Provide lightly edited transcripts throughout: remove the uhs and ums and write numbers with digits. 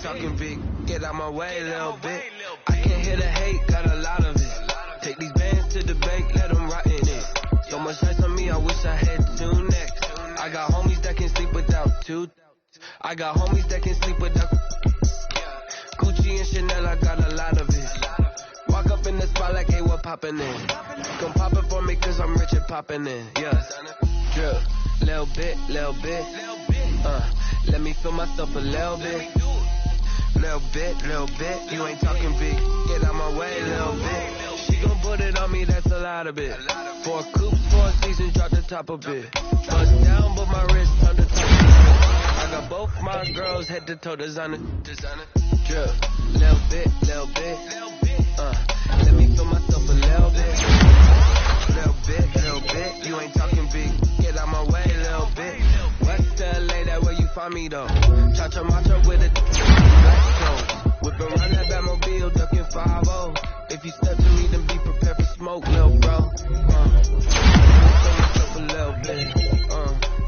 talking big, get out my way a little bit. I can't hear the hate, got a lot of it. Take these bands to the bank, let them rot in it. So much ice on me, I wish I had 2 necks. I got homies that can sleep without 2. I got homies that can sleep without Gucci and Chanel, I got a lot of it. Walk up in the spot like, hey, what poppin' in? Come pop it for me, cause I'm rich and poppin' in. Yeah, drip, little bit. Let me feel myself a little bit. Little bit. You ain't talking big, get out my way a little bit. She gon' put it on me, that's a lot of it. 4 coops, 4 seasons, drop the top a bit. Bust down, but my wrist on the top. I got both my girls head to toe designer. Drip, little bit. Let me feel myself a little bit. Little bit. You ain't talking big, get out my way a little bit. West LA, that where you find me though. Cha-cha matcha with a black coat. Whip around that Batmobile, ducking 5-0. If you step to me, then be prepared for smoke, little bro. A little bit.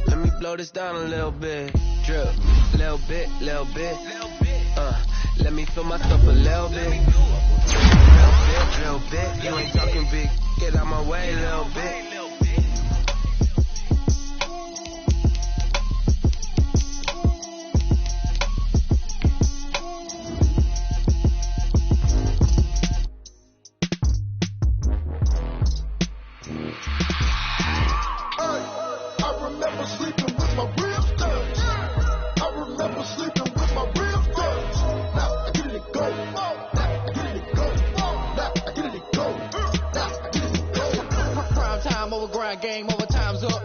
Let me blow this down a little bit. Drip, little bit. Let me feel myself a little bit. Little bit. You ain't talking big, get out my way a little bit. Game over, time's up.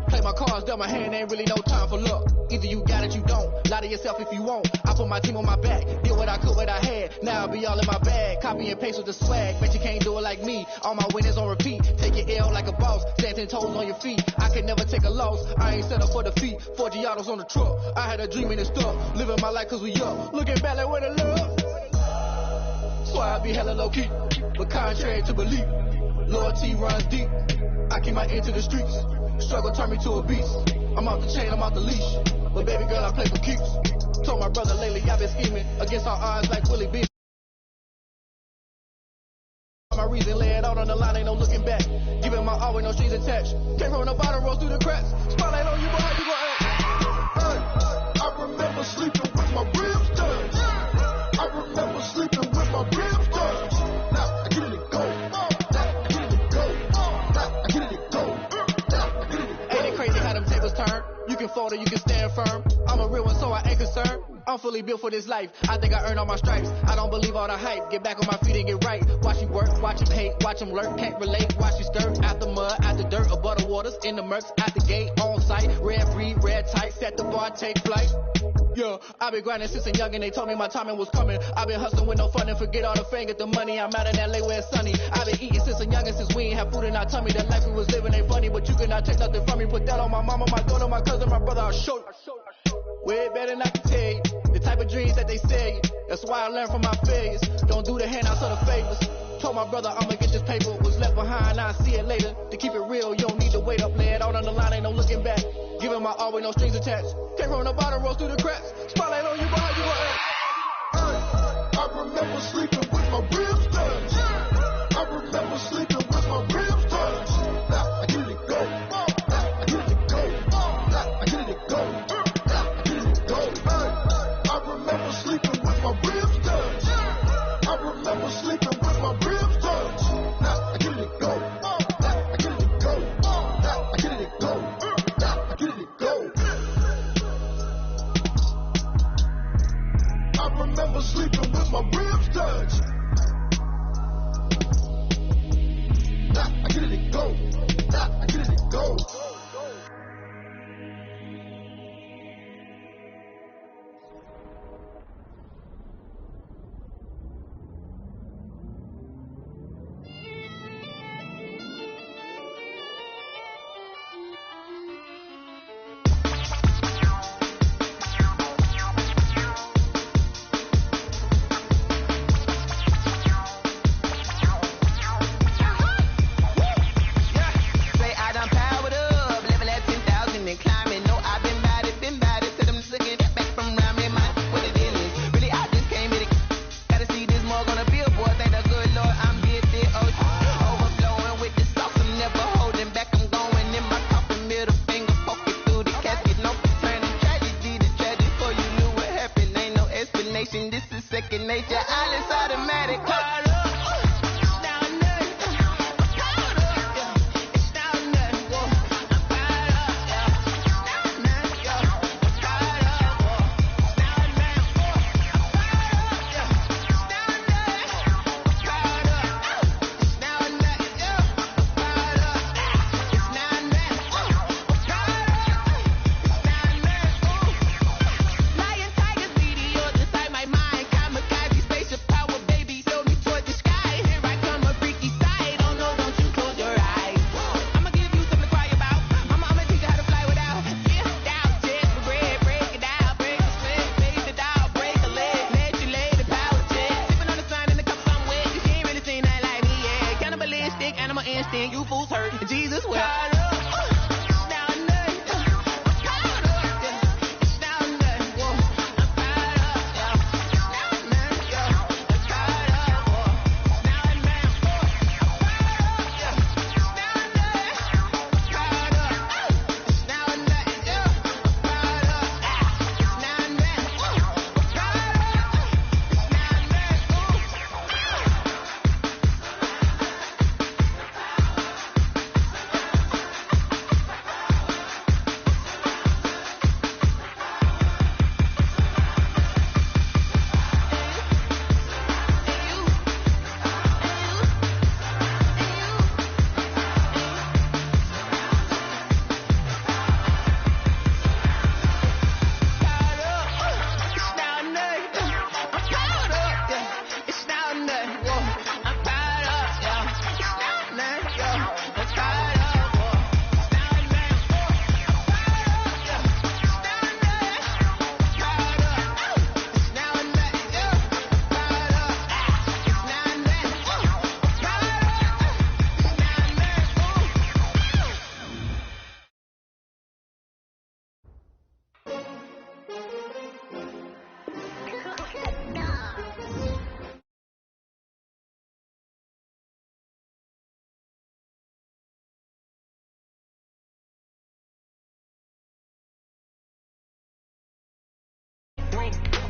Play my cards, dealt my hand, ain't really no time for luck. Either you got it, you don't. Lie to yourself if you won't. I put my team on my back, did what I could, what I had. Now I'll be all in my bag, copy and paste with the swag. Bet you can't do it like me. All my winners on repeat. Take your L like a boss, stand 10 toes on your feet. I can never take a loss, I ain't set up for defeat. 4 Giottos on the truck, I had a dream and it's stuck. Living my life cause we up, looking back like where the love. So I be hella low key, but contrary to belief, loyalty runs deep. I keep my ear to the streets. Struggle turned me to a beast. I'm off the chain, I'm off the leash. But baby girl, I play for keeps. Told my brother lately I've been scheming against all odds like Willie B. My reason, lay it out on the line, ain't no looking back. Giving my all with no strings attached. Came from the bottom, rose through the cracks. Spotlight on you, boy, how you gon' act? Hey, I remember sleeping with my ribs done. I remember sleeping with my ribs done. Now I get it and go. Turn. You can fold or you can stand firm. I'm a real one, so I ain't concerned. I'm fully built for this life. I think I earned all my stripes. I don't believe all the hype. Get back on my feet and get right. Watch you work, watch him hate, watch him lurk. Can't relate, watch you skirt. Out the mud, out the dirt, above the waters, in the murks, out the gate, on site. Red free, red tight, set the bar, take flight. Yeah, I been grinding since a youngin', they told me my timing was coming. I been hustling with no fun and forget all the fame, get the money. I'm out in LA where it's sunny. I been eating since a youngin', since we ain't have food in our tummy. The life we was living ain't funny, but you cannot take nothing from me. Put that on my mama, my daughter, my cousin, my brother, I'll show you. Way better than I can tell you. The type of dreams that they sell you. That's why I learned from my failures. Don't do the handouts or the favors. Told my brother I'ma get this paper. Was left behind, I'll see it later. To keep it real, you don't need to wait up. Lay it out on the line, ain't no looking back. Giving my all with no strings attached. Came from the bottom, rose through the cracks. Spotlight on you, boy, how you gon' act? I remember sleeping with my ribs done. I remember sleeping with my ribs done. Now I get it and go. Now I get it and go. Now I get it and go. Now I get it and go. I remember sleeping with my ribs done. I remember sleeping with my ribs done. Now I get it and go. Now I get it and go. Now I get it and go. Now I get it and go. I remember sleeping with my ribs touched. Yeah, Alice automatic. You fools hurt. Jesus will.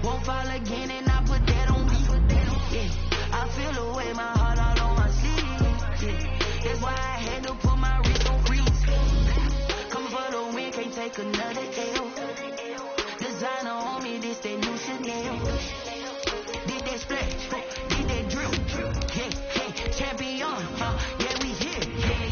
Won't fall again and I put that on me. Yeah, I feel the way my heart all on my sleeve. Yeah, that's why I had to put my wrist on freeze. Coming for the win, can't take another L. Designer on me, this that new Chanel. Did that splash, did that drill. Yeah, champion, yeah, we here.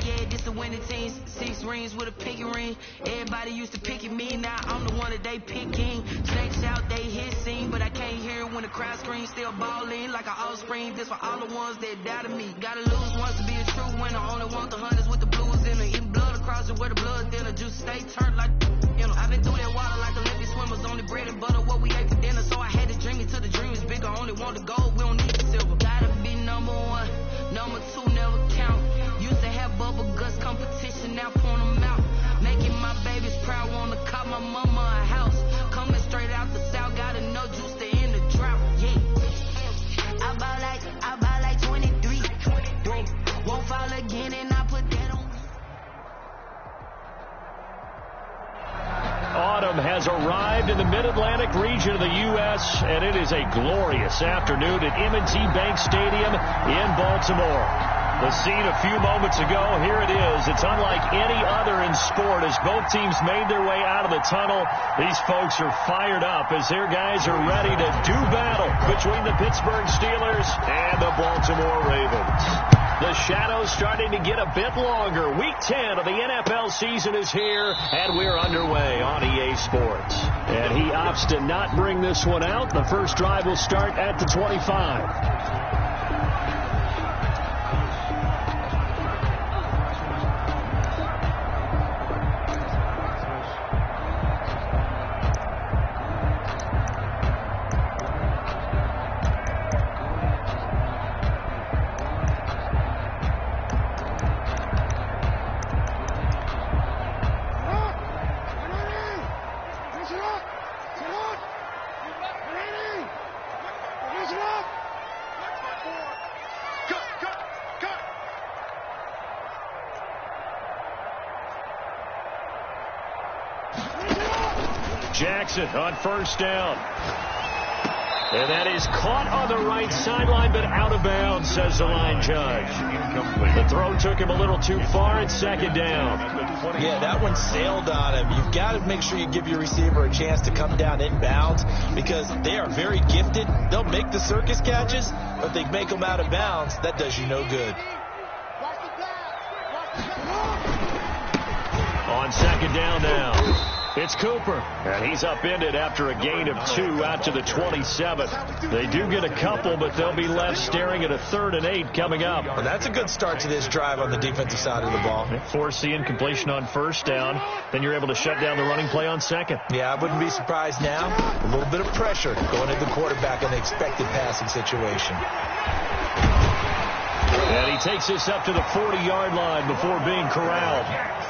Yeah, this the winning team. 6 rings with a pinky ring. Everybody used to pick at me, now I'm the one that they picking. Snakes out, they hit scene, but I can't hear it when the crowd screams. Still balling like an offspring. This for all the ones that doubted me. Gotta lose once to be a true winner. Only want the hunters with the blues in it. Eating blood across it where the blood thinner. Juice stay turned like, you know. I've been through that water like Olympic swimmers. Only bread and butter, what we ate for dinner. So I had to dream it till the dream is bigger. Only want the gold, we don't need the silver. Gotta be number 1, number 2 never count. Used to have bubble guts competition, now point them out. Making my babies proud, wanna call my mama a house. Coming straight out the south, gotta know juice to end the drought. Yeah, I buy like 23. Won't fall again and I put that on. Autumn has arrived in the mid-Atlantic region of the U.S., and it is a glorious afternoon at M&T Bank Stadium in Baltimore. The scene a few moments ago, here it is. It's unlike any other in sport as both teams made their way out of the tunnel. These folks are fired up as their guys are ready to do battle between the Pittsburgh Steelers and the Baltimore Ravens. The shadow's starting to get a bit longer. Week 10 of the NFL season is here, and we're underway on EA Sports. And he opts to not bring this one out. The first drive will start at the 25. Jackson on first down. And that is caught on the right sideline, but out of bounds, says the line judge. The throw took him a little too far. It's second down. Yeah, that one sailed on him. You've got to make sure you give your receiver a chance to come down inbounds because they are very gifted. They'll make the circus catches, but if they make them out of bounds, that does you no good. On second down now. It's Cooper, and he's upended after a gain of 2 out to the 27. They do get a couple, but they'll be left staring at a 3rd and 8 coming up. Well, that's a good start to this drive on the defensive side of the ball. Force the incompletion on first down, then you're able to shut down the running play on second. Yeah, I wouldn't be surprised now. A little bit of pressure going into the quarterback in the expected passing situation. And he takes this up to the 40-yard line before being corralled.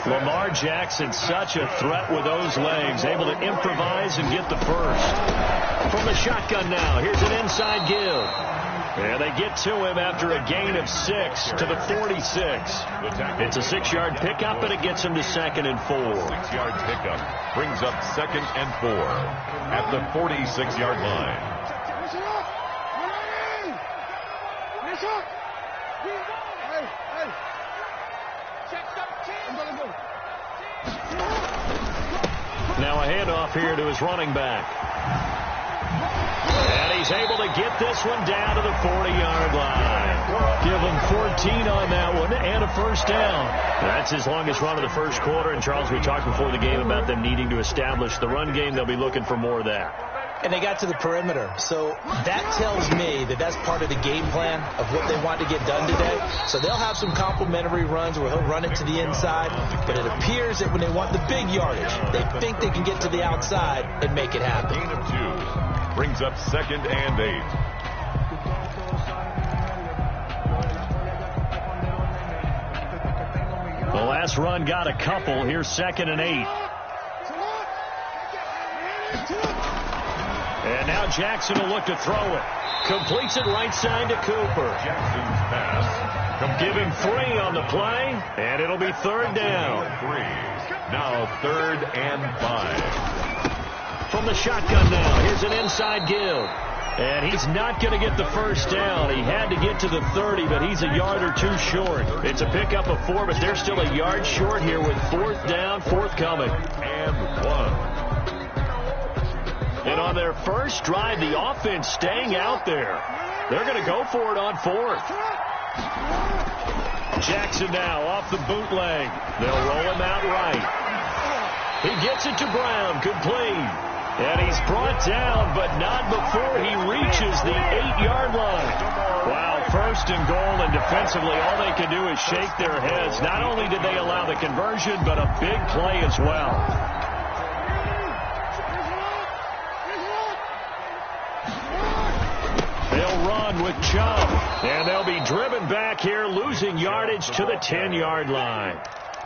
Lamar Jackson, such a threat with those legs, able to improvise and get the first. From the shotgun now, here's an inside give. And they get to him after a gain of 6 to the 46. It's a 6-yard pickup, and it gets him to 2nd and 4. 6-yard pickup brings up 2nd and 4 at the 46-yard line. Now a handoff here to his running back. And he's able to get this one down to the 40-yard line. Give him 14 on that one and a first down. That's his longest run of the first quarter. And, Charles, we talked before the game about them needing to establish the run game. They'll be looking for more of that. And they got to the perimeter. So that tells me that that's part of the game plan of what they want to get done today. So they'll have some complementary runs where he'll run it to the inside. But it appears that when they want the big yardage, they think they can get to the outside and make it happen. Gain of 2 brings up 2nd and 8. The last run got a couple. Here's 2nd and 8. And now Jackson will look to throw it. Completes it right side to Cooper. Jackson's pass. Give him 3 on the play, and it'll be 3rd down. 3. Now 3rd and 5. From the shotgun now, here's an inside give. And he's not going to get the first down. He had to get to the 30, but he's a yard or 2 short. It's a pickup of 4, but they're still a yard short here with 4th down, forthcoming. And 1. And on their first drive, the offense staying out there. They're going to go for it on 4th. Jackson now off the bootleg. They'll roll him out right. He gets it to Brown, complete. And he's brought down, but not before he reaches the 8-yard line. Wow, 1st and goal, and defensively all they can do is shake their heads. Not only did they allow the conversion, but a big play as well. They'll run with Chubb, and they'll be driven back here, losing yardage to the 10-yard line.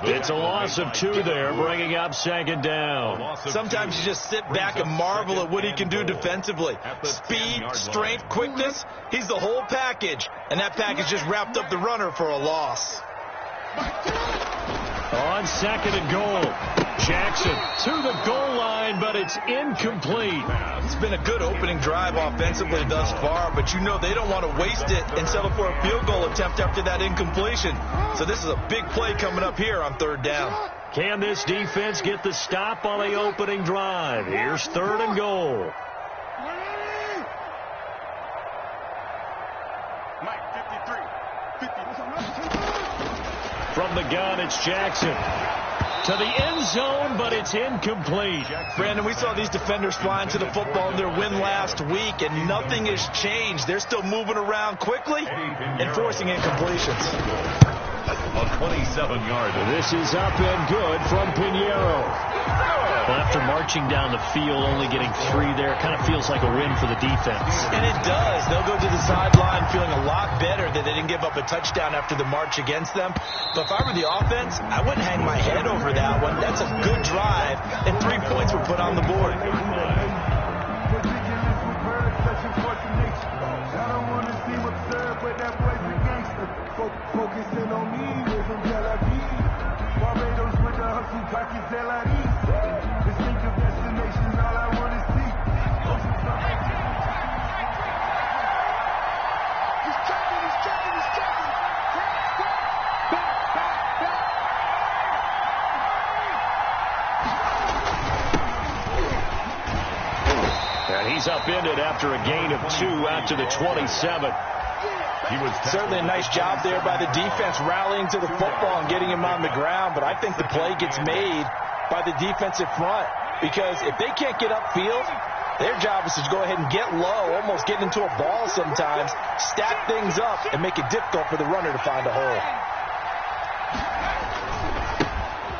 It's a loss of 2 there, bringing up 2nd down. Sometimes you just sit back and marvel at what he can do defensively. Speed, strength, quickness, he's the whole package. And that package just wrapped up the runner for a loss. On 2nd and goal, Jackson to the goal line, but it's incomplete. It's been a good opening drive offensively thus far, but you know they don't want to waste it and settle for a field goal attempt after that incompletion. So this is a big play coming up here on 3rd down. Can this defense get the stop on the opening drive? Here's 3rd and goal. From the gun, it's Jackson. To the end zone, but it's incomplete. Brandon, we saw these defenders flying to the football in their win last week, and nothing has changed. They're still moving around quickly and forcing incompletions. A 27-yard. This is up and good from Pinheiro. Well, after marching down the field, only getting 3 there, kind of feels like a win for the defense. And it does. They'll go to the sideline feeling a lot better that they didn't give up a touchdown after the march against them. But if I were the offense, I wouldn't hang my head over that one. That's a good drive, and 3 points were put on the board. Focusing on me, live in Tel Aviv. Barbados with the hustle, cocky Tel Aviv. Distinctive destination, all I want to see. he's upended after a gain of 2 out to the 27. He was certainly a nice job there by the defense rallying to the football and getting him on the ground, but I think the play gets made by the defensive front because if they can't get upfield, their job is to go ahead and get low, almost get into a ball sometimes, stack things up, and make it difficult for the runner to find a hole.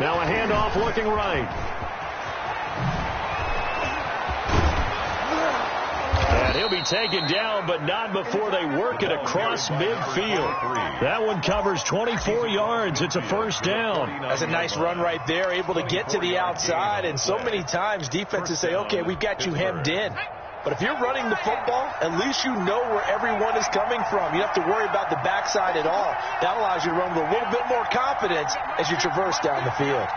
Now a handoff looking right. And he'll be taken down, but not before they work it across midfield. That one covers 24 yards. It's a first down. That's a nice run right there, able to get to the outside. And so many times defenses say, okay, we've got you hemmed in. But if you're running the football, at least you know where everyone is coming from. You don't have to worry about the backside at all. That allows you to run with a little bit more confidence as you traverse down the field.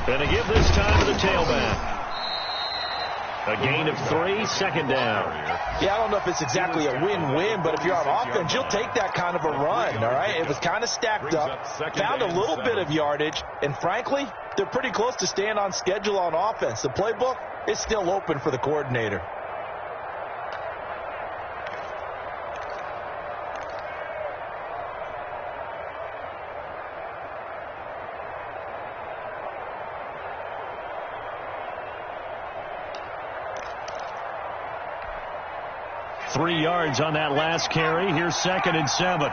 And to give this time to the tailback. A gain of 3, second down. Yeah, I don't know if it's exactly a win-win, but if you're on offense, you'll take that kind of a run, all right? It was kind of stacked up, found a little bit of yardage, and frankly, they're pretty close to staying on schedule on offense. The playbook is still open for the coordinator. Three yards on that last carry. Here's 2nd and 7.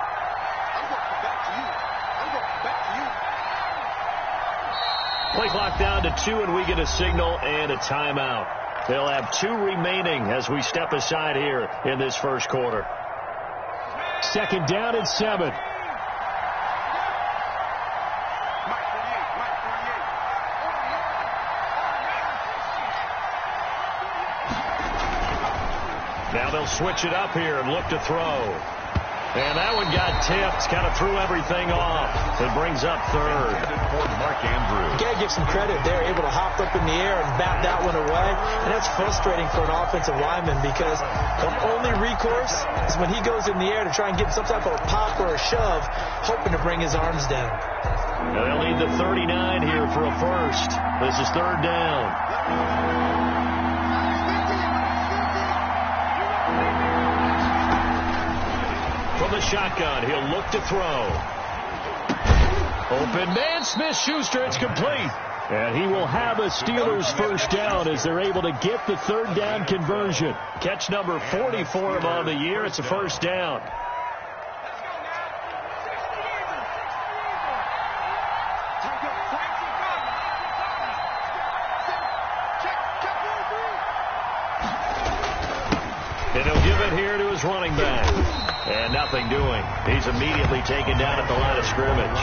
Play clock down to 2, and we get a signal and a timeout. They'll have 2 remaining as we step aside here in this first quarter. 2nd down and 7. Now they'll switch it up here and look to throw. And that one got tipped, kind of threw everything off. It brings up 3rd. You got to give some credit. They're able to hop up in the air and bat that one away. And that's frustrating for an offensive lineman because the only recourse is when he goes in the air to try and get some type of a pop or a shove, hoping to bring his arms down. Now they'll need the 39 here for a first. This is 3rd down. From the shotgun, he'll look to throw. Open man, Smith-Schuster, it's complete. And he will have a Steelers first down as they're able to get the 3rd down conversion. Catch number 44 on the year. It's a first down. And he'll give it here to his running back. And nothing doing. He's immediately taken down at the line of scrimmage.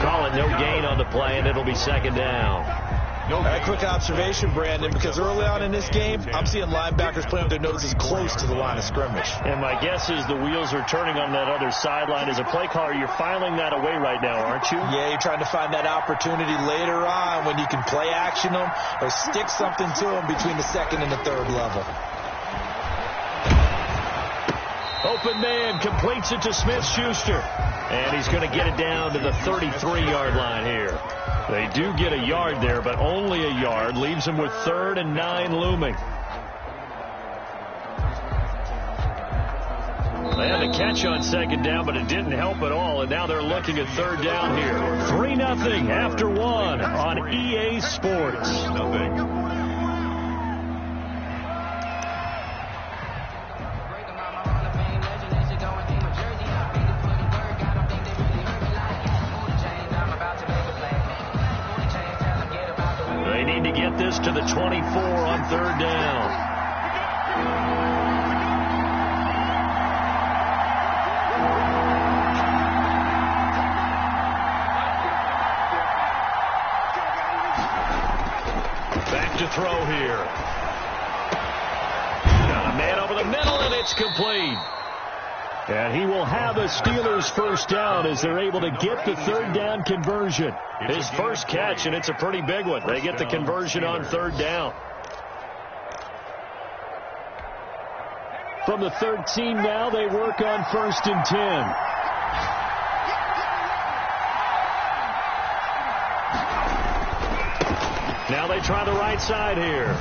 Call it no gain on the play, and it'll be 2nd down. A quick observation, Brandon, because early on in this game, I'm seeing linebackers playing with their noses close to the line of scrimmage. And my guess is the wheels are turning on that other sideline. As a play caller, you're filing that away right now, aren't you? Yeah, you're trying to find that opportunity later on when you can play action them or stick something to them between the 2nd and the 3rd level. Open man completes it to Smith-Schuster. And he's going to get it down to the 33-yard line here. They do get a yard there, but only a yard. Leaves them with 3rd and 9 looming. They had a catch on 2nd down, but it didn't help at all. And now they're looking at 3rd down here. 3-0 after 1 on EA Sports. They need to get this to the 24 on 3rd down. Back to throw here. Got a man over the middle, and it's complete. And he will have a Steelers first down as they're able to get the 3rd down conversion. His first catch, and it's a pretty big one. They get the conversion on 3rd down. From the 13 now, they work on 1st and 10. Now they try the right side here.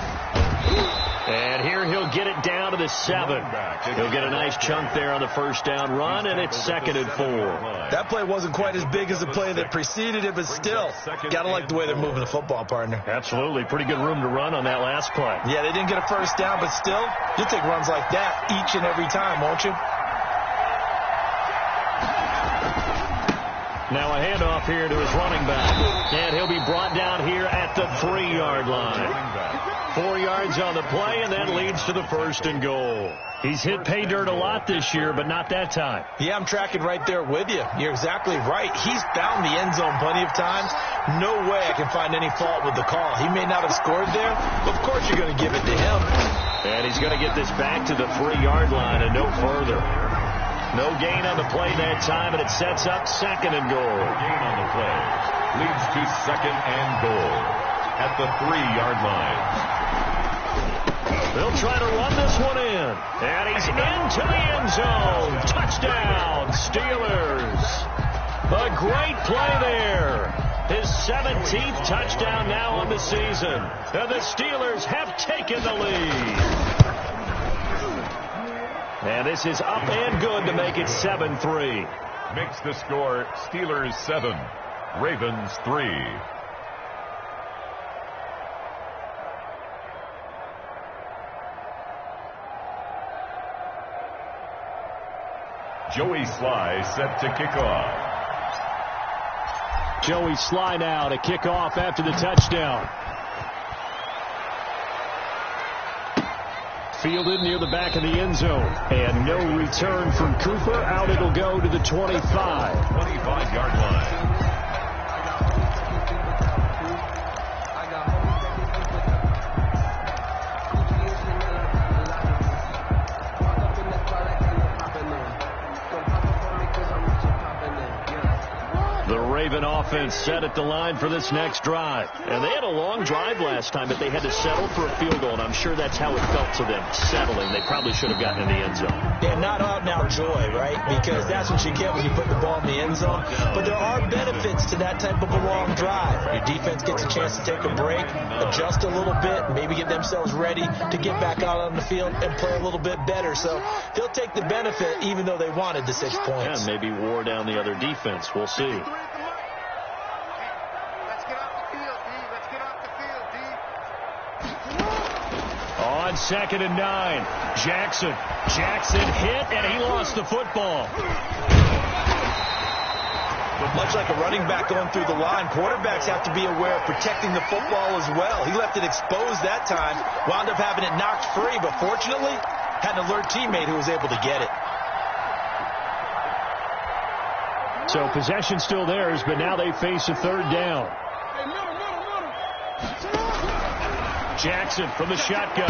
And here he'll get it down to the 7. He'll get a nice chunk there on the first down run, and it's 2nd and 4. That play wasn't quite as big as the play that preceded it, but still, got to like the way they're moving the football, partner. Absolutely. Pretty good room to run on that last play. Yeah, they didn't get a first down, but still, you'll take runs like that each and every time, won't you? Now a handoff here to his running back. And he'll be brought down here at the 3-yard line. 4 yards on the play, and that leads to the 1st and goal. He's hit pay dirt a lot this year, but not that time. Yeah, I'm tracking right there with you. You're exactly right. He's found the end zone plenty of times. No way I can find any fault with the call. He may not have scored there, but of course you're going to give it to him. And he's going to get this back to the 3-yard line and no further. No gain on the play that time, and it sets up 2nd and goal. Gain on the play leads to 2nd and goal at the 3-yard line. They'll try to run this one in. And he's into the end zone. Touchdown, Steelers. A great play there. His 17th touchdown now on the season. And the Steelers have taken the lead. And this is up and good to make it 7-3. Makes the score Steelers 7, Ravens 3. Joey Sly set to kick off. Joey Sly now to kick off after the touchdown. Fielded near the back of the end zone. And no return from Cooper. Out it'll go to the 25. 25-yard line. Raven offense set at the line for this next drive. And they had a long drive last time, but they had to settle for a field goal, and I'm sure that's how it felt to them, settling. They probably should have gotten in the end zone. Yeah, not out-and-out joy, right? Because that's what you get when you put the ball in the end zone. But there are benefits to that type of a long drive. Your defense gets a chance to take a break, adjust a little bit, maybe get themselves ready to get back out on the field and play a little bit better. So they'll take the benefit even though they wanted the 6 points. And maybe wore down the other defense. We'll see. On 2nd and 9, Jackson hit, and he lost the football. Much like a running back going through the line, quarterbacks have to be aware of protecting the football as well. He left it exposed that time, wound up having it knocked free, but fortunately had an alert teammate who was able to get it. So possession still theirs, but now they face a 3rd down. Jackson from the shotgun.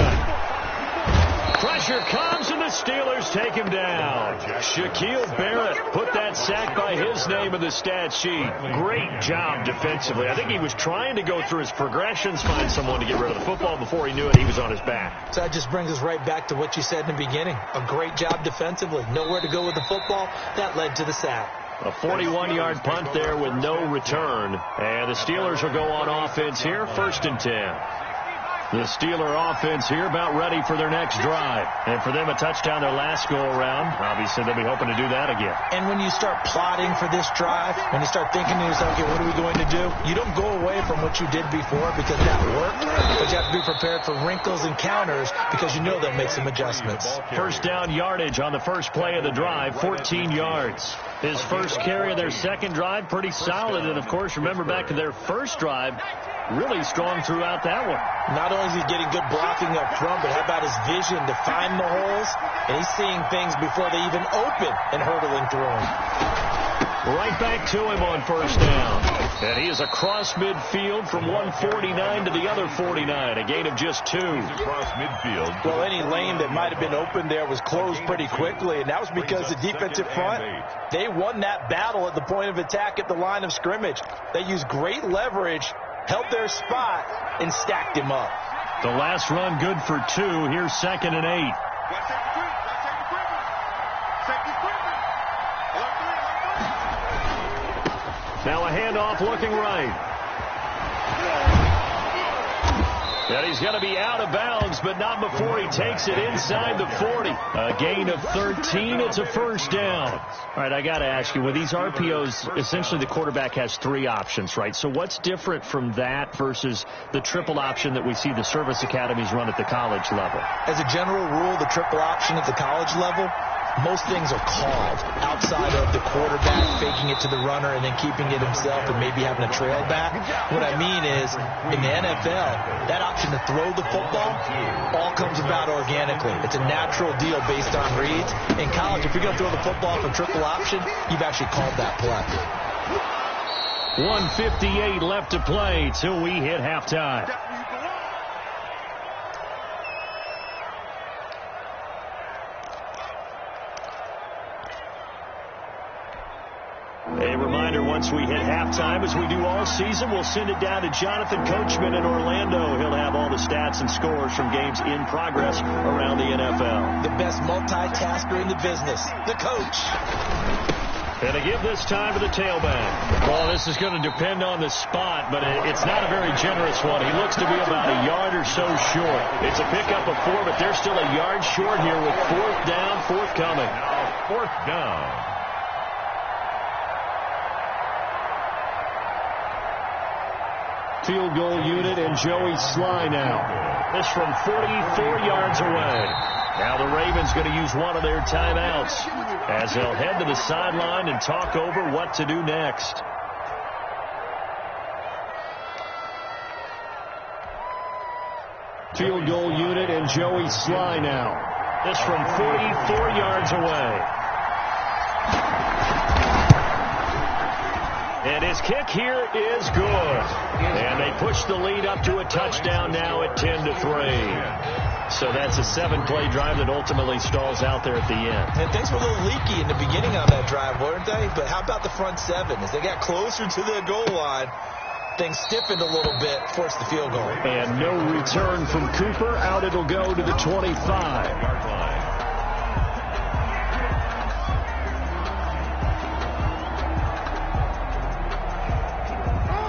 Pressure comes, and the Steelers take him down. Shaquille Barrett put that sack by his name in the stat sheet. Great job defensively. I think he was trying to go through his progressions, find someone to get rid of the football. Before he knew it, he was on his back. So that just brings us right back to what you said in the beginning. A great job defensively. Nowhere to go with the football. That led to the sack. A 41-yard punt there with no return. And the Steelers will go on offense here, 1st and 10. The Steeler offense here about ready for their next drive. And for them, a touchdown their last go-around. Obviously, they'll be hoping to do that again. And when you start plotting for this drive, when you start thinking to yourself, okay, what are we going to do? You don't go away from what you did before because that worked. But you have to be prepared for wrinkles and counters because you know they'll make some adjustments. First down yardage on the first play of the drive, 14 yards. His first carry of their second drive, pretty solid. And, of course, remember back to their first drive, really strong throughout that one. Not only is he getting good blocking up front, but how about his vision to find the holes? And he's seeing things before they even open and hurdling through them. Right back to him on first down. And he is across midfield from 149 to the other 49. A gain of just 2. Across midfield. Well, any lane that might have been open there was closed pretty quickly, and that was because the defensive front, they won that battle at the point of attack at the line of scrimmage. They used great leverage, held their spot, and stacked him up. The last run good for 2. Here's 2nd and 8. Now a handoff looking right. And he's going to be out of bounds, but not before he takes it inside the 40. A gain of 13. It's a first down. All right, I got to ask you, with these RPOs, essentially the quarterback has 3 options, right? So what's different from that versus the triple option that we see the service academies run at the college level? As a general rule, the triple option at the college level, most things are called outside of the quarterback faking it to the runner and then keeping it himself and maybe having a trail back. What I mean is, in the NFL, that option to throw the football all comes about organically. It's a natural deal based on reads. In college, if you're going to throw the football for triple option, you've actually called that play. 1:58 left to play till we hit halftime. A reminder, once we hit halftime, as we do all season, we'll send it down to Jonathan Coachman in Orlando. He'll have all the stats and scores from games in progress around the NFL. The best multitasker in the business, the coach. And to give this time to the tailback. Well, this is going to depend on the spot, but it's not a very generous one. He looks to be about a yard or so short. It's a pickup of 4, but they're still a yard short here with 4th down, forthcoming. Now 4th down. Field goal unit and Joey Sly now. This from 44 yards away. Now the Ravens going to use one of their timeouts as they'll head to the sideline and talk over what to do next. Field goal unit and Joey Sly now. This from 44 yards away. And his kick here is good. And they push the lead up to a touchdown now at 10-3. So that's a 7-play drive that ultimately stalls out there at the end. And things were a little leaky in the beginning on that drive, weren't they? But how about the front 7? As they got closer to the goal line, things stiffened a little bit, forced the field goal. And no return from Cooper. Out it'll go to the 25-yard line.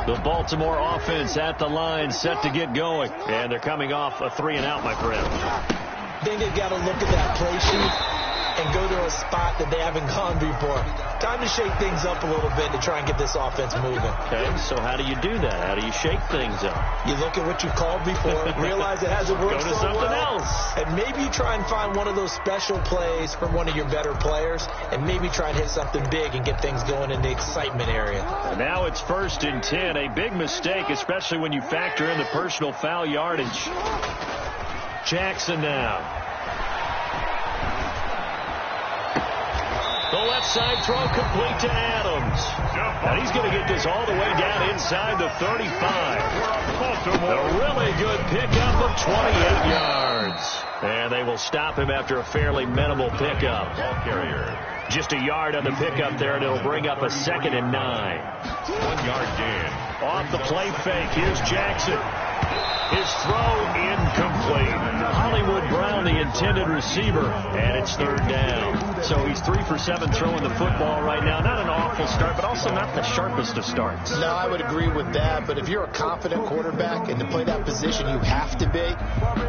The Baltimore offense at the line, set to get going. And they're coming off a 3-and-out, my friend. I think they've got to look at that play sheet and go to a spot that they haven't gone before. Time to shake things up a little bit to try and get this offense moving. Okay, so how do you do that? How do you shake things up? You look at what you've called before, realize it hasn't worked so something well, else. And maybe you try and find one of those special plays from one of your better players, and maybe try and hit something big and get things going in the excitement area. And now it's 1st and 10. A big mistake, especially when you factor in the personal foul yardage. Jackson now. The left side throw complete to Adams. And he's going to get this all the way down inside the 35. A really good pickup of 28 yards. And they will stop him after a fairly minimal pickup. Just a yard on the pickup there, and it'll bring up a 2nd and 9. 1-yard gain. Off the play fake, here's Jackson. His throw incomplete. Hollywood Brown, the intended receiver, and it's 3rd down. So he's 3 for 7 throwing the football right now. Not an awful start, but also not the sharpest of starts. No, I would agree with that. But if you're a confident quarterback and to play that position, you have to be.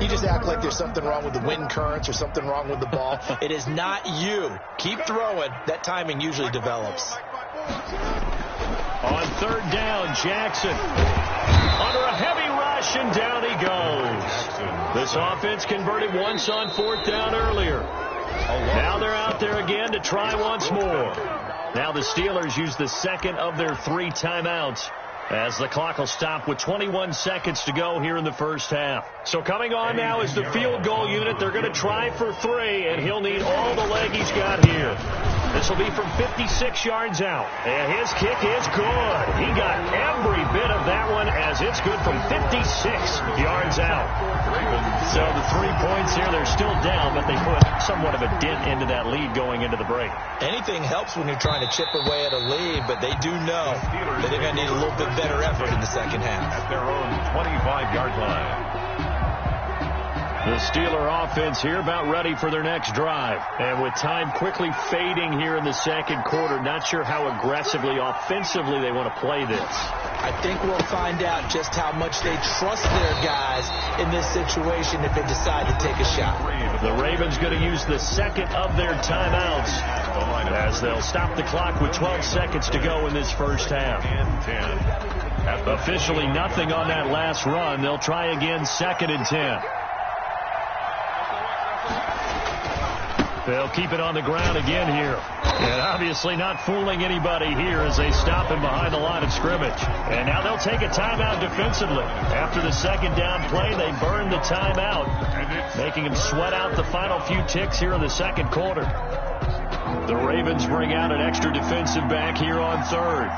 You just act like there's something wrong with the wind currents or something wrong with the ball. It is not you. Keep throwing. That timing usually develops. On 3rd down, Jackson under a heavy rush, and down he goes. This offense converted once on 4th down earlier. Now they're out there again to try once more. Now the Steelers use the 2nd of their 3 timeouts as the clock will stop with 21 seconds to go here in the 1st half. So coming on now is the field goal unit. They're going to try for 3, and he'll need all the leg he's got here. This will be from 56 yards out. And his kick is good. He got every bit of that one as it's good from 56 yards out. So the 3 points here, they're still down, but they put somewhat of a dent into that lead going into the break. Anything helps when you're trying to chip away at a lead, but they do know that they're going to need a little bit better effort in the 2nd half. At their own 25-yard line. The Steeler offense here about ready for their next drive. And with time quickly fading here in the 2nd quarter, not sure how aggressively, offensively they want to play this. I think we'll find out just how much they trust their guys in this situation if they decide to take a shot. The Ravens going to use the second of their timeouts as they'll stop the clock with 12 seconds to go in this first half. Officially nothing on that last run. They'll try again, 2nd and 10. They'll keep it on the ground again here. And obviously not fooling anybody here as they stop him behind the line of scrimmage. And now they'll take a timeout defensively. After the second down play, they burn the timeout, making him sweat out the final few ticks here in the second quarter. The Ravens bring out an extra defensive back here on 3rd.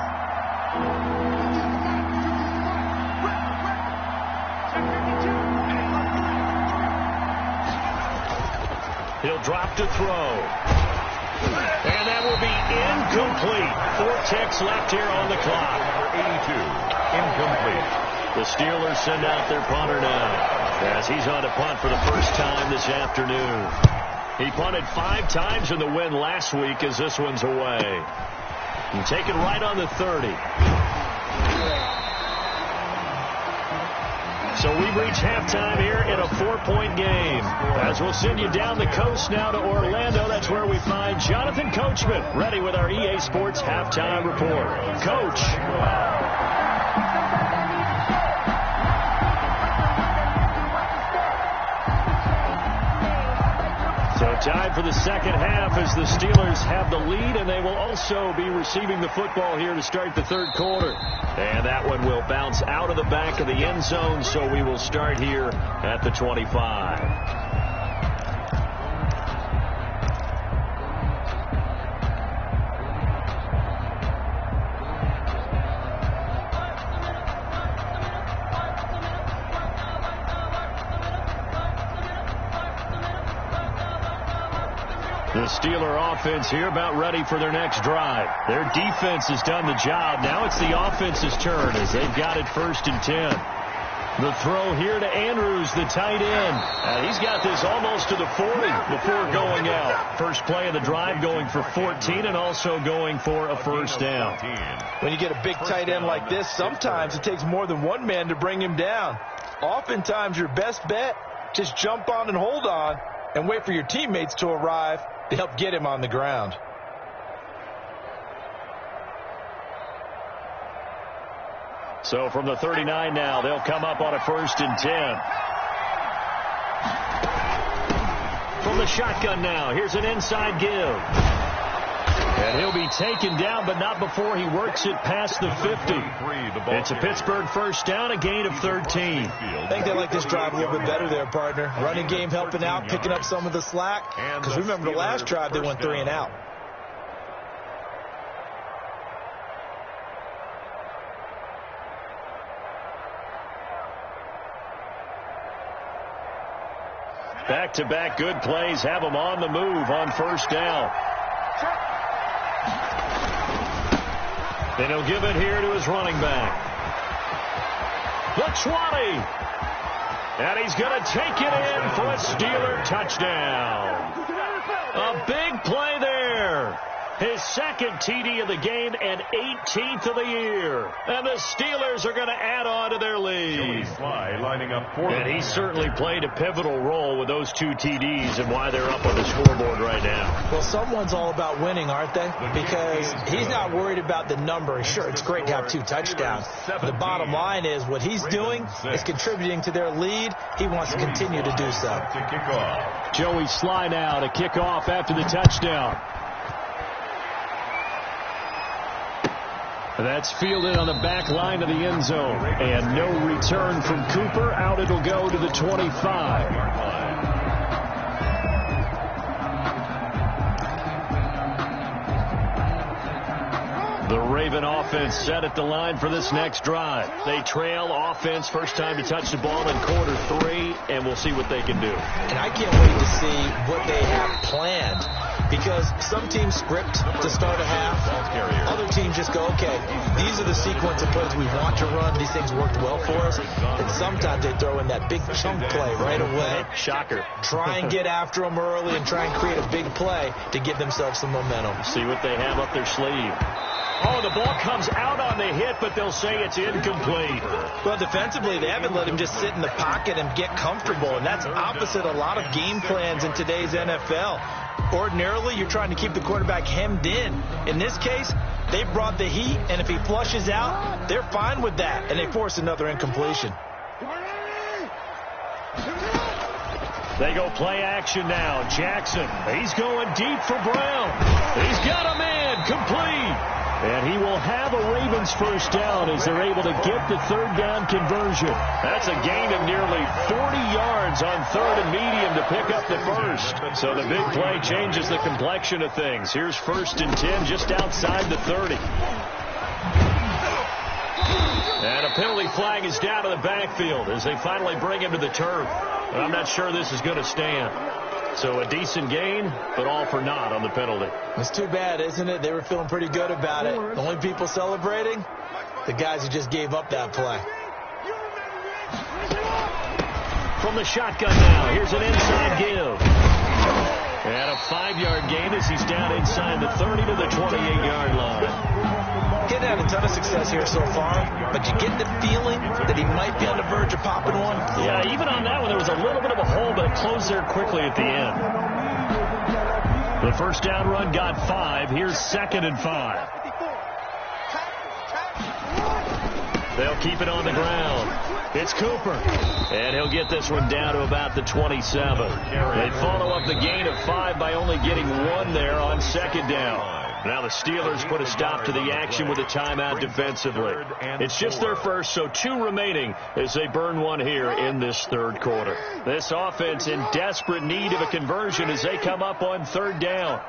He'll drop to throw. And that will be incomplete. 4 ticks left here on the clock. 82, incomplete. The Steelers send out their punter now as he's on to punt for the first time this afternoon. He punted 5 times in the win last week as this one's away. And take it right on the 30. So we reach halftime here in a 4-point game. As we'll send you down the coast now to Orlando, that's where we find Jonathan Coachman, ready with our EA Sports Halftime Report. Coach. So time for the second half as the Steelers have the lead, and they will also be receiving the football here to start the third quarter. And that one will bounce out of the back of the end zone, so we will start here at the 25. The Steeler offense here about ready for their next drive. Their defense has done the job. Now it's the offense's turn as they've got it 1st and 10. The throw here to Andrews, the tight end. He's got this almost to the 40 before going out. First play of the drive going for 14 and also going for a first down. When you get a big tight end like this, sometimes it takes more than one man to bring him down. Oftentimes your best bet, just jump on and hold on and wait for your teammates to arrive to help get him on the ground. So from the 39 now, they'll come up on a 1st and 10. From the shotgun now, here's an inside give. And he'll be taken down, but not before he works it past the 50. It's a Pittsburgh first down, a gain of 13. I think they like this drive a little bit better there, partner. Running game helping out, picking up some of the slack. Because remember, the last drive, they went 3 and out. Back-to-back good plays have them on the move on first down. Then he'll give it here to his running back. The 20. And he's going to take it in for a Steeler touchdown. A big play there. His second TD of the game and 18th of the year. And the Steelers are going to add on to their lead. Lining up for and he certainly played a pivotal role with those 2 TDs and why they're up on the scoreboard right now. Well, someone's all about winning, aren't they? Because he's not worried about the number. Sure, it's great to have 2 touchdowns. The bottom line is what he's doing is contributing to their lead. He wants to continue to do so. Joey Sly now to kick off after the touchdown. That's fielded on the back line of the end zone. And no return from Cooper. Out it'll go to the 25. The Raven offense set at the line for this next drive. They trail offense, first time to touch the ball in quarter 3, and we'll see what they can do. And I can't wait to see what they have planned. because some teams script to start a half. Other teams just go, okay, these are the sequence of plays we want to run. These things worked well for us. And sometimes they throw in that big chunk play right away. Shocker. Try and get after them early and try and create a big play to give themselves some momentum. See what they have up their sleeve. Oh, the ball comes out on the hit, but they'll say it's incomplete. Well, defensively, they haven't let him just sit in the pocket and get comfortable, and that's opposite a lot of game plans in today's NFL. Ordinarily, you're trying to keep the quarterback hemmed in. In this case, they brought the heat, and if he flushes out, they're fine with that, and they force another incompletion. They go play action now. Jackson, he's going deep for Brown. He's got a man, complete. And he will have a Ravens first down as they're able to get the third down conversion. That's a gain of nearly 40 yards on third and medium to pick up the first. So the big play changes the complexion of things. Here's 1st and 10 just outside the 30. And a penalty flag is down to the backfield as they finally bring him to the turf. And I'm not sure this is going to stand. So a decent gain, but all for naught on the penalty. It's too bad, isn't it? They were feeling pretty good about it. The only people celebrating, the guys who just gave up that play. From the shotgun now, here's an inside give. And a 5-yard gain as he's down inside the 30 to the 28-yard line. He hasn't had a ton of success here so far, but you get the feeling that he might be on the verge of popping one. Yeah, even on that one, there was a little bit of a hole, but it closed there quickly at the end. The first down run got 5. Here's 2nd and 5. They'll keep it on the ground. It's Cooper. And he'll get this one down to about the 27. They follow up the gain of 5 by only getting 1 there on 2nd down. Now the Steelers put a stop to the action with a timeout defensively. It's just their first, so 2 remaining as they burn 1 here in this third quarter. This offense in desperate need of a conversion as they come up on 3rd down.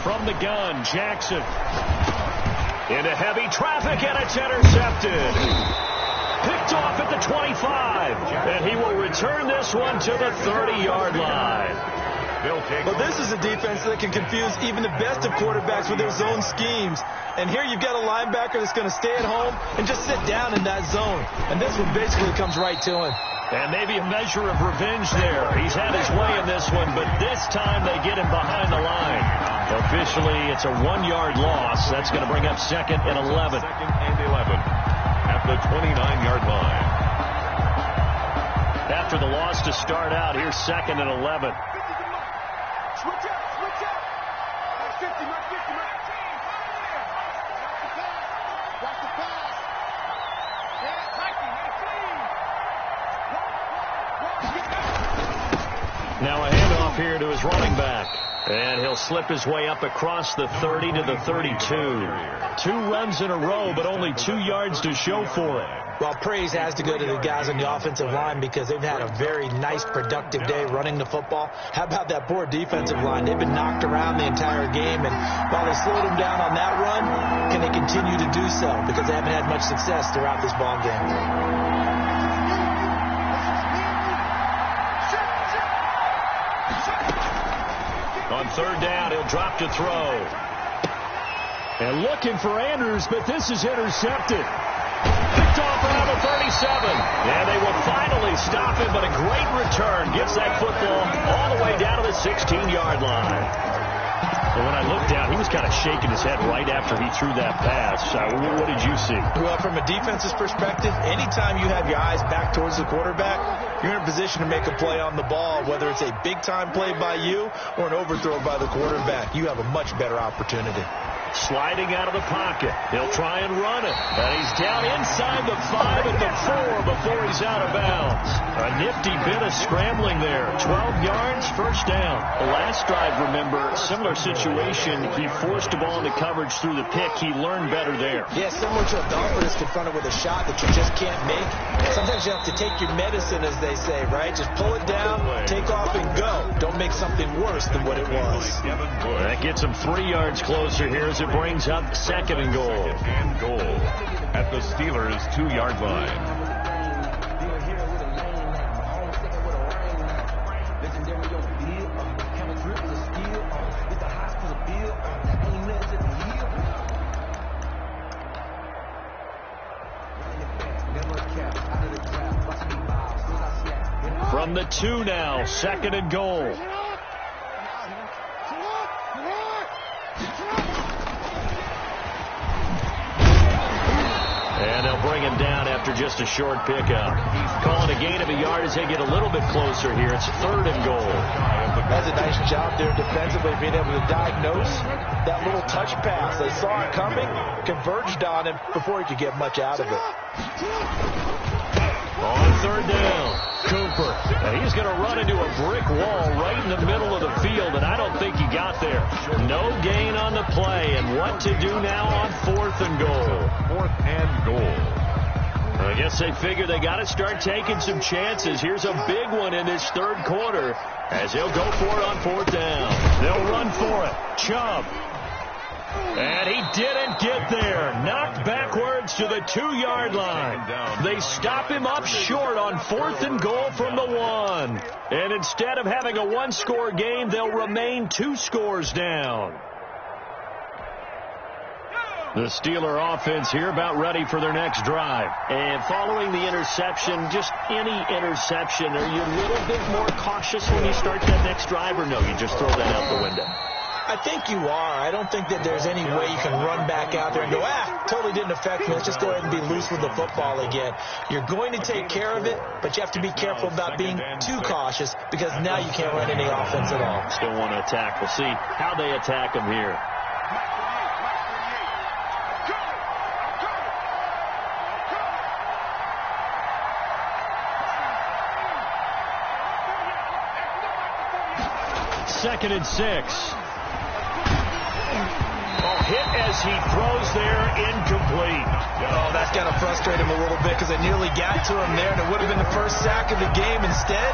From the gun, Jackson. Into heavy traffic, and it's intercepted. Picked off at the 25, and he will return this one to the 30-yard line. Well, this is a defense that can confuse even the best of quarterbacks with their zone schemes. And here you've got a linebacker that's going to stay at home and just sit down in that zone. And this one basically comes right to him. And maybe a measure of revenge there. He's had his way in this one, but this time they get him behind the line. Officially, it's a 1-yard loss. That's going to bring up 2nd and 11. 2nd and 11 at the 29-yard line. After the loss to start out, here's 2nd and 11. Switch up. 50, 50, watch the pass. Now a handoff here to his running back. And he'll slip his way up across the 30 to the 32. 2 runs in a row, but only 2 yards to show for it. Well, praise has to go to the guys on the offensive line because they've had a very nice, productive day running the football. How about that poor defensive line? They've been knocked around the entire game, and while they slowed them down on that run, can they continue to do so? Because they haven't had much success throughout this ball game. On 3rd down, he'll drop to throw. And looking for Andrews, but this is intercepted. Picked off around the 37. And they will finally stop him, but a great return gets that football all the way down to the 16-yard line. And when I looked down, he was kind of shaking his head right after he threw that pass. What did you see? Well, from a defense's perspective, anytime you have your eyes back towards the quarterback, you're in a position to make a play on the ball, whether it's a big-time play by you or an overthrow by the quarterback. You have a much better opportunity. Sliding out of the pocket. He'll try and run it. And he's down inside the 5 at the 4 before he's out of bounds. A nifty bit of scrambling there. 12 yards, first down. The last drive, remember, similar situation. He forced the ball into coverage through the pick. He learned better there. Yeah, similar to a golfer that's confronted with a shot that you just can't make. Sometimes you have to take your medicine, as they say, right? Just pull it down, take off, and go. Don't make something worse than what it was. That gets him 3 yards closer here as it brings up 2nd and goal. And goal at the Steelers' 2-yard line. From the 2 now, 2nd and goal. And they'll bring him down after just a short pickup. Calling a gain of a yard as they get a little bit closer here. It's 3rd and goal. That's a nice job there defensively, being able to diagnose that little touch pass. They saw it coming, converged on him before he could get much out of it. On 3rd down, Cooper. And he's going to run into a brick wall right in the middle of the field, and I don't think he got there. No gain on the play, and what to do now on 4th and goal. 4th and goal. I guess they figure they got to start taking some chances. Here's a big one in this 3rd quarter as they'll go for it on 4th down. They'll run for it. Chubb. And he didn't get there. Knocked backwards to the 2-yard line. They stop him up short on 4th and goal from the 1. And instead of having a 1-score game, they'll remain 2 scores down. The Steeler offense here about ready for their next drive. And following the interception, just any interception, are you a little bit more cautious when you start that next drive, or no, you just throw that out the window? I think you are. I don't think that there's any way you can run back out there and go, totally didn't affect me. Let's just go ahead and be loose with the football again. You're going to take care of it, but you have to be careful about being too cautious because now you can't run any offense at all. Still want to attack. We'll see how they attack them here. Second and 6. Hit as he throws there, incomplete. Oh, that's got to frustrate him a little bit because it nearly got to him there, and it would have been the first sack of the game. Instead,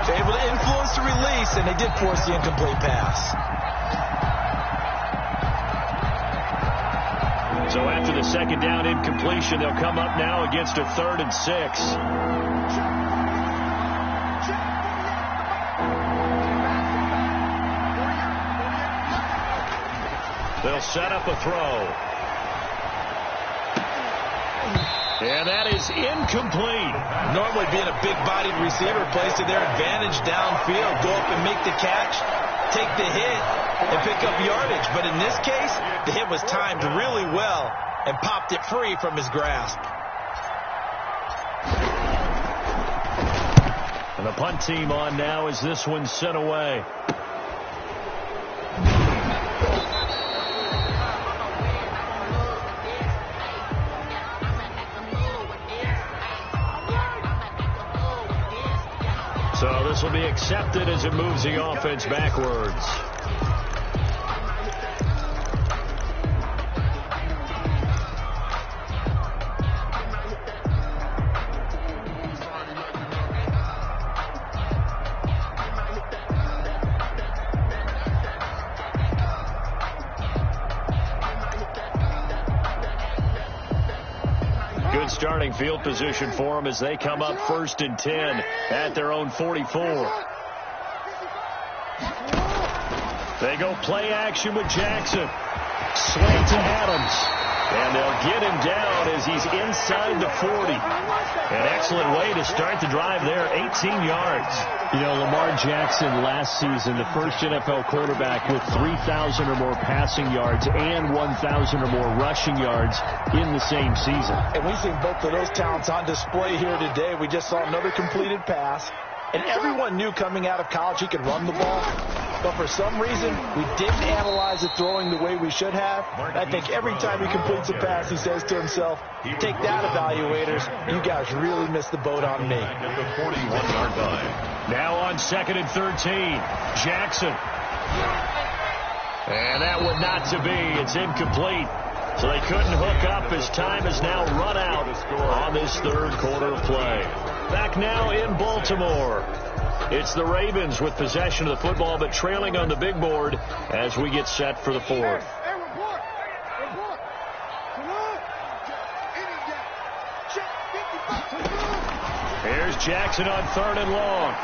they're able to influence the release, and they did force the incomplete pass. So after the 2nd down incompletion, they'll come up now against a 3rd and 6. They'll set up a throw. And that is incomplete. Normally being a big-bodied receiver plays to their advantage downfield. Go up and make the catch, take the hit, and pick up yardage. But in this case, the hit was timed really well and popped it free from his grasp. And the punt team on now as this one's sent away. So this will be accepted as it moves the offense backwards. Good starting field position for them as they come up 1st and 10 at their own 44. They go play action with Jackson. Swing to Adams. And they'll get him down as he's inside the 40. An excellent way to start the drive there, 18 yards. You know, Lamar Jackson last season, the first NFL quarterback with 3,000 or more passing yards and 1,000 or more rushing yards in the same season. And we've seen both of those talents on display here today. We just saw another completed pass. And everyone knew coming out of college he could run the ball. But for some reason, we didn't analyze it throwing the way we should have. I think every time he completes a pass, he says to himself, take that, evaluators. You guys really missed the boat on me. At the 41-yard line. Now on 2nd and 13, Jackson. And that one not to be. It's incomplete. So they couldn't hook up as time has now run out on this 3rd quarter of play. Back now in Baltimore. It's the Ravens with possession of the football, but trailing on the big board as we get set for the 4th. Here's Jackson on 3rd and long.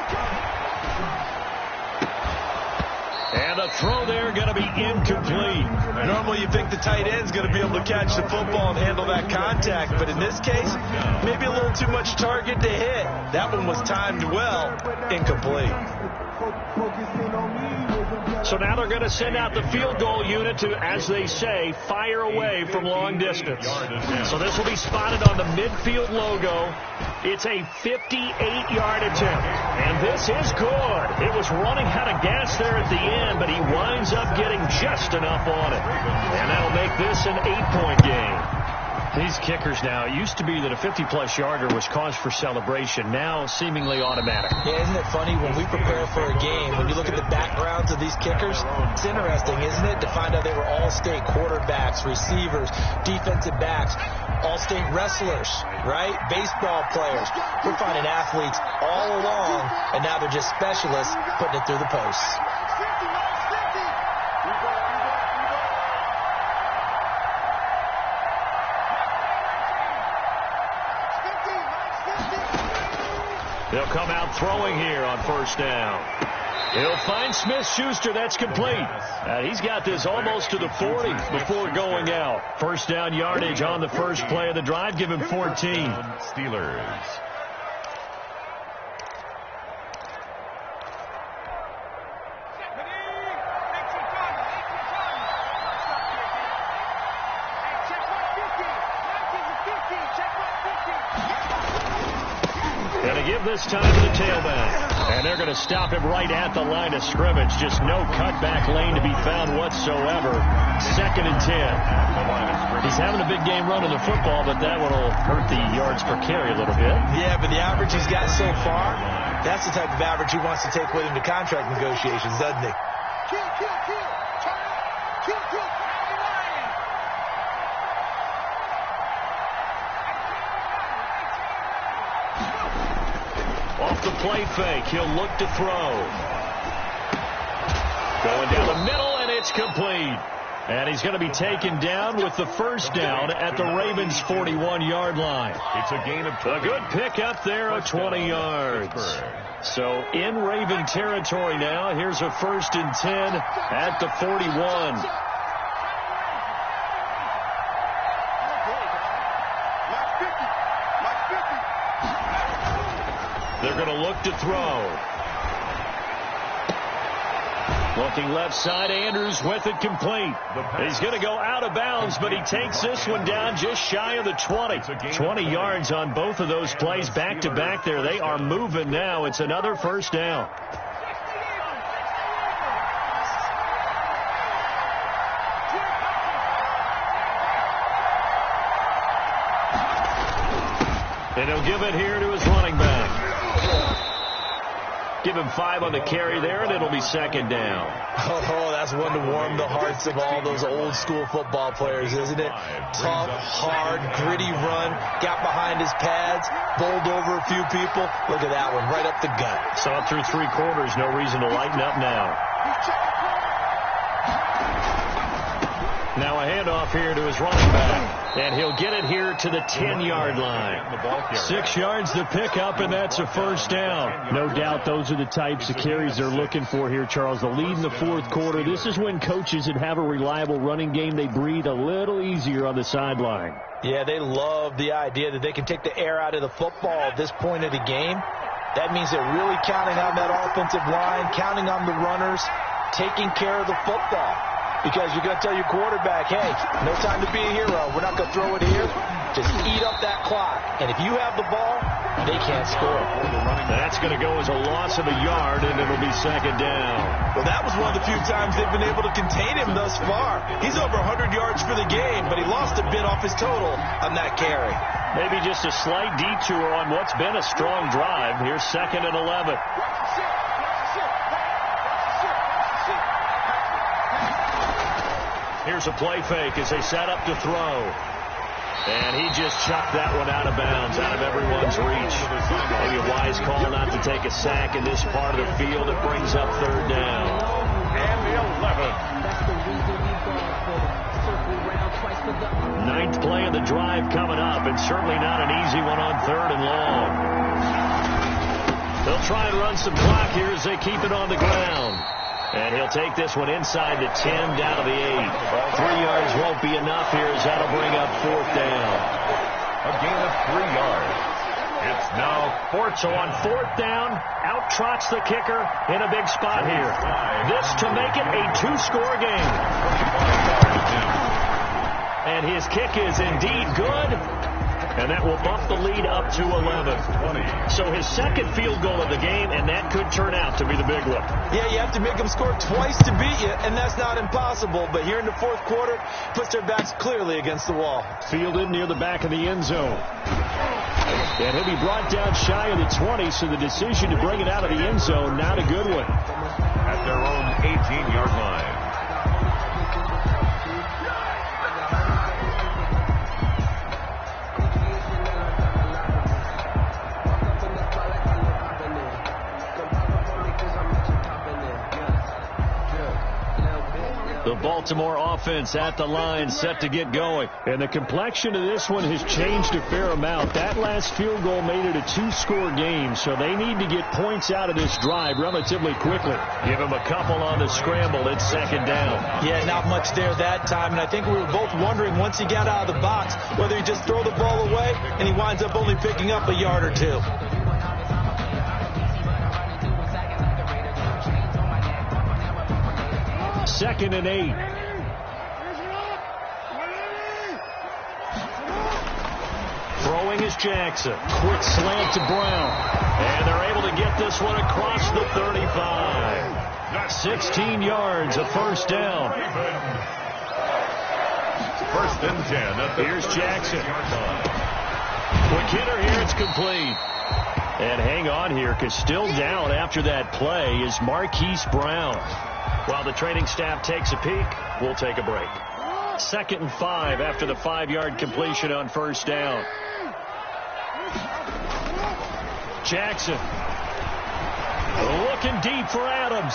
And the throw there going to be incomplete. Normally you think the tight end's going to be able to catch the football and handle that contact, but in this case, maybe a little too much target to hit. That one was timed well, incomplete. So now they're going to send out the field goal unit to, as they say, fire away from long distance. So this will be spotted on the midfield logo. It's a 58-yard attempt. And this is good. It was running out of gas there at the end, but he winds up getting just enough on it. And that'll make this an 8-point game. These kickers now, it used to be that a 50-plus yarder was cause for celebration, now seemingly automatic. Yeah, isn't it funny when we prepare for a game, when you look at the backgrounds of these kickers, it's interesting, isn't it, to find out they were all-state quarterbacks, receivers, defensive backs, all-state wrestlers, right? Baseball players. We're finding athletes all along, and now they're just specialists putting it through the posts. They'll come out throwing here on first down. He'll find Smith-Schuster. That's complete. He's got this almost to the 40 before going out. First down yardage on the first play of the drive. Give him 14. Steelers. This time to the tailback. And they're going to stop him right at the line of scrimmage. Just no cutback lane to be found whatsoever. 2nd and 10. He's having a big game running the football, but that one will hurt the yards per carry a little bit. Yeah, but the average he's got so far, that's the type of average he wants to take with him to contract negotiations, doesn't he? The play fake. He'll look to throw. Going down the middle, and it's complete. And he's going to be taken down with the first down at the Ravens' 41-yard line. It's a gain of 20. A good pickup there of 20 yards. So in Raven territory now. Here's a 1st and 10 at the 41. They're going to look to throw. Looking left side, Andrews with it complete. He's going to go out of bounds, but he takes this one down just shy of the 20. 20 yards on both of those plays back-to-back there. They are moving now. It's another first down. And he'll give it here to his running back. Give him 5 on the carry there, and it'll be 2nd down. Oh, that's one to warm the hearts of all those old-school football players, isn't it? Tough, hard, gritty run, got behind his pads, bowled over a few people. Look at that one, right up the gut. Saw it through 3 quarters, no reason to lighten up now. Now a handoff here to his running back, and he'll get it here to the 10-yard line. 6 yards to pick up, and that's a first down. No doubt those are the types of carries they're looking for here, Charles. The lead in the 4th quarter. This is when coaches that have a reliable running game, they breathe a little easier on the sideline. Yeah, they love the idea that they can take the air out of the football at this point of the game. That means they're really counting on that offensive line, counting on the runners, taking care of the football. Because you're going to tell your quarterback, hey, no time to be a hero. We're not going to throw it here. Just eat up that clock. And if you have the ball, they can't score. That's going to go as a loss of a yard, and it'll be 2nd down. Well, that was one of the few times they've been able to contain him thus far. He's over 100 yards for the game, but he lost a bit off his total on that carry. Maybe just a slight detour on what's been a strong drive. Here's 2nd and 11. Here's a play fake as they set up to throw. And he just chucked that one out of bounds, out of everyone's reach. Maybe a wise call not to take a sack in this part of the field. It brings up 3rd down. And the 11. 9th play of the drive coming up, and certainly not an easy one on 3rd and long. They'll try and run some clock here as they keep it on the ground. And he'll take this one inside the 10, down to the 8. 3 yards won't be enough here as that'll bring up 4th down. A gain of 3 yards. It's now 4th. So on 4th down, out trots the kicker in a big spot here. This to make it a 2-score game. And his kick is indeed good. And that will bump the lead up to 11. So his second field goal of the game, and that could turn out to be the big one. Yeah, you have to make them score twice to beat you, and that's not impossible. But here in the 4th quarter, puts their backs clearly against the wall. Fielded near the back of the end zone. And he'll be brought down shy of the 20, so the decision to bring it out of the end zone, not a good one. At their own 18-yard line. The Baltimore offense at the line, set to get going. And the complexion of this one has changed a fair amount. That last field goal made it a 2-score game, so they need to get points out of this drive relatively quickly. Give him a couple on the scramble. It's 2nd down. Yeah, not much there that time, and I think we were both wondering once he got out of the box whether he just throw the ball away, and he winds up only picking up a yard or 2. 2nd and 8. Throwing is Jackson. Quick slant to Brown. And they're able to get this one across the 35. 16 yards, a 1st down. 1st and 10. Here's Jackson. Quick hitter here, it's complete. And hang on here, because still down after that play is Marquise Brown. While the training staff takes a peek, we'll take a break. 2nd and 5 after the 5-yard completion on 1st down. Jackson looking deep for Adams.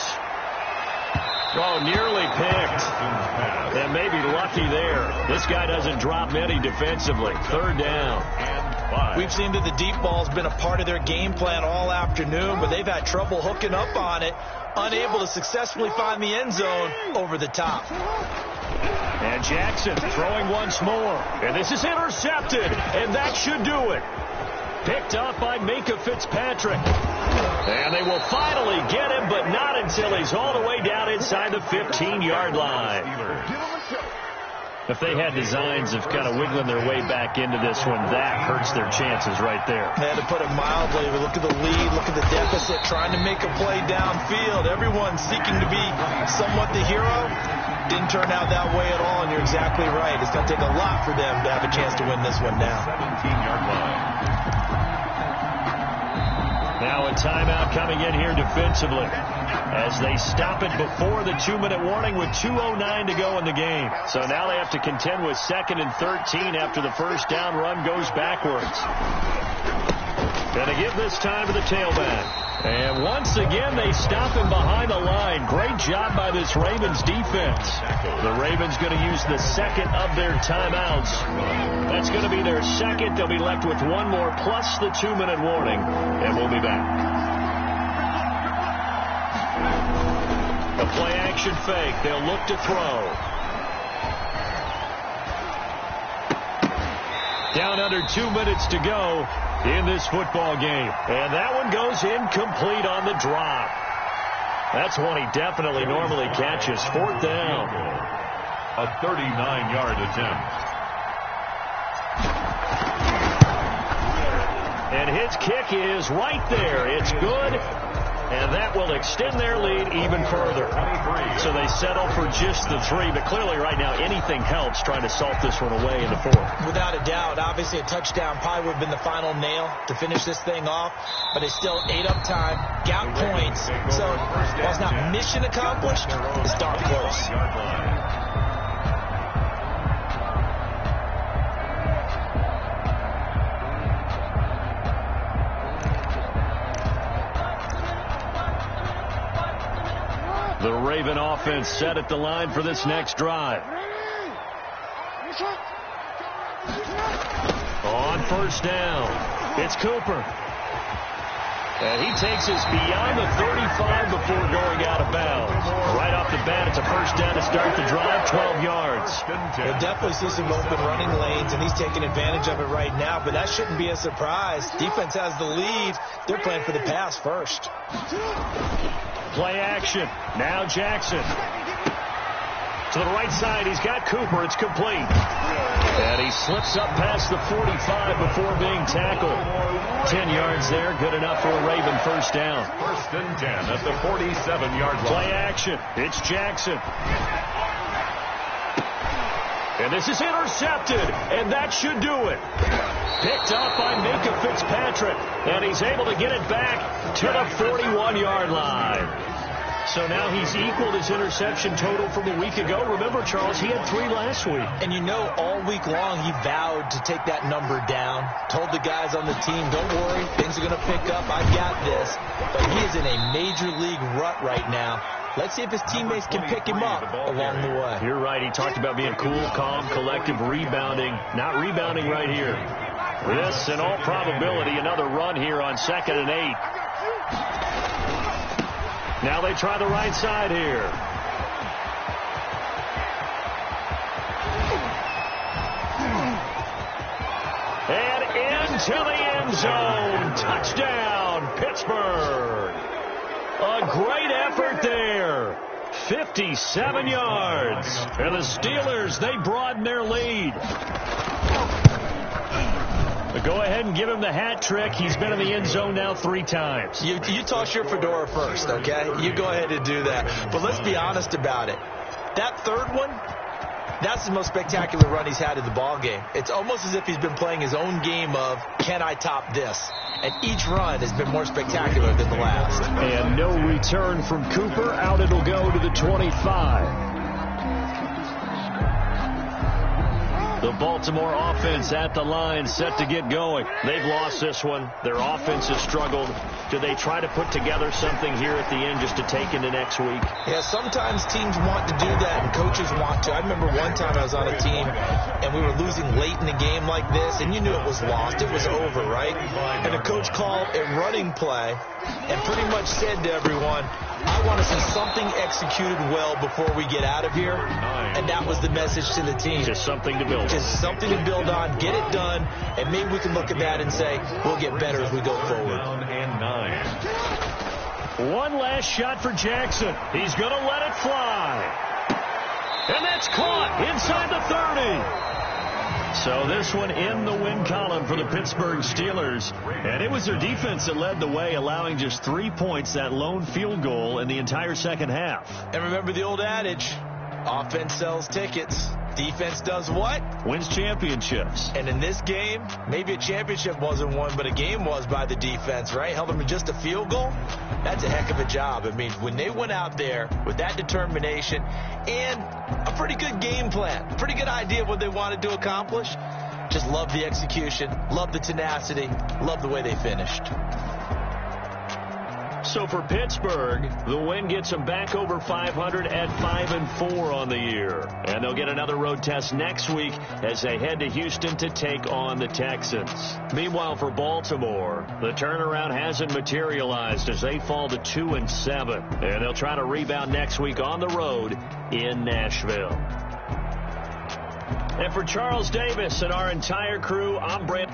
Oh, nearly picked. And maybe lucky there. This guy doesn't drop many defensively. 3rd down. We've seen that the deep ball's been a part of their game plan all afternoon, but they've had trouble hooking up on it, unable to successfully find the end zone over the top. And Jackson throwing once more. And this is intercepted, and that should do it. Picked up by Minka Fitzpatrick. And they will finally get him, but not until he's all the way down inside the 15-yard line. If they had designs of kind of wiggling their way back into this one, that hurts their chances right there. They had to put it mildly. Look at the lead, look at the deficit, trying to make a play downfield. Everyone seeking to be somewhat the hero. Didn't turn out that way at all, and you're exactly right. It's going to take a lot for them to have a chance to win this one now. 17-yard line. Now a timeout coming in here defensively as they stop it before the 2-minute warning with 2:09 to go in the game. So now they have to contend with 2nd and 13 after the 1st down run goes backwards. Going to give this time to the tailback. And once again, they stop him behind the line. Great job by this Ravens defense. The Ravens going to use the 2nd of their timeouts. That's going to be their 2nd. They'll be left with 1 more plus the 2-minute warning. And we'll be back. A play-action fake. They'll look to throw. Down under 2 minutes to go in this football game. And that one goes incomplete on the drop. That's one he definitely normally catches. 4th down. A 39-yard attempt. And his kick is right there. It's good. And that will extend their lead even further. So they settle for just the 3. But clearly right now anything helps trying to salt this one away in the 4th. Without a doubt. Obviously a touchdown probably would have been the final nail to finish this thing off. But they still ate up time, got points. So while it's not mission accomplished, it's darn close. The Raven offense set at the line for this next drive. On 1st down, it's Cooper. And he takes us beyond the 35 before going out of bounds. Right off the bat, it's a first down to start the drive, 12 yards. We'll definitely see some open running lanes, and he's taking advantage of it right now, but that shouldn't be a surprise. Defense has the lead. They're playing for the pass first. Play action. Now Jackson. To the right side, he's got Cooper. It's complete. And he slips up past the 45 before being tackled. 10 yards there, good enough for a Raven first down. First and 10 at the 47-yard line. Play action. It's Jackson. And this is intercepted, and that should do it. Picked up by Minka Fitzpatrick, and he's able to get it back to the 41-yard line. So now he's equaled his interception total from a week ago. Remember, Charles, he had 3 last week. And you know, all week long he vowed to take that number down. Told the guys on the team, don't worry, things are going to pick up. I've got this. But he is in a major league rut right now. Let's see if his teammates can pick him up along the way. You're right. He talked about being cool, calm, collective, rebounding. Not rebounding right here. This, in all probability, another run here on 2nd and 8. Now they try the right side here. And into the end zone. Touchdown, Pittsburgh. A great effort there. 57 yards. And the Steelers, they broaden their lead. Go ahead and give him the hat trick. He's been in the end zone now 3 times. You toss your fedora first, okay? You go ahead and do that. But let's be honest about it. That third one, that's the most spectacular run he's had in the ballgame. It's almost as if he's been playing his own game of, can I top this? And each run has been more spectacular than the last. And no return from Cooper. Out it'll go to the 25. The Baltimore offense at the line, set to get going. They've lost this one. Their offense has struggled. Do they try to put together something here at the end just to take into next week? Yeah, sometimes teams want to do that and coaches want to. I remember one time I was on a team and we were losing late in the game like this, and you knew it was lost. It was over, right? And the coach called a running play and pretty much said to everyone, I want to see something executed well before we get out of here. And that was the message to the team. Just something to build on. Just something to build on, get it done, and maybe we can look at that and say, we'll get better as we go forward. One last shot for Jackson. He's going to let it fly. And that's caught inside the 30. So this one in the win column for the Pittsburgh Steelers. And it was their defense that led the way, allowing just 3 points, that lone field goal in the entire second half. And remember the old adage, offense sells tickets. Defense does what? Wins championships. And in this game, maybe a championship wasn't won, but a game was by the defense, right? Held them to just a field goal. That's a heck of a job. I mean, when they went out there with that determination and a pretty good game plan, pretty good idea of what they wanted to accomplish, just love the execution, love the tenacity, love the way they finished. So for Pittsburgh, the win gets them back over 500 at 5-4 on the year. And they'll get another road test next week as they head to Houston to take on the Texans. Meanwhile, for Baltimore, the turnaround hasn't materialized as they fall to 2-7. And they'll try to rebound next week on the road in Nashville. And for Charles Davis and our entire crew, I'm Brent.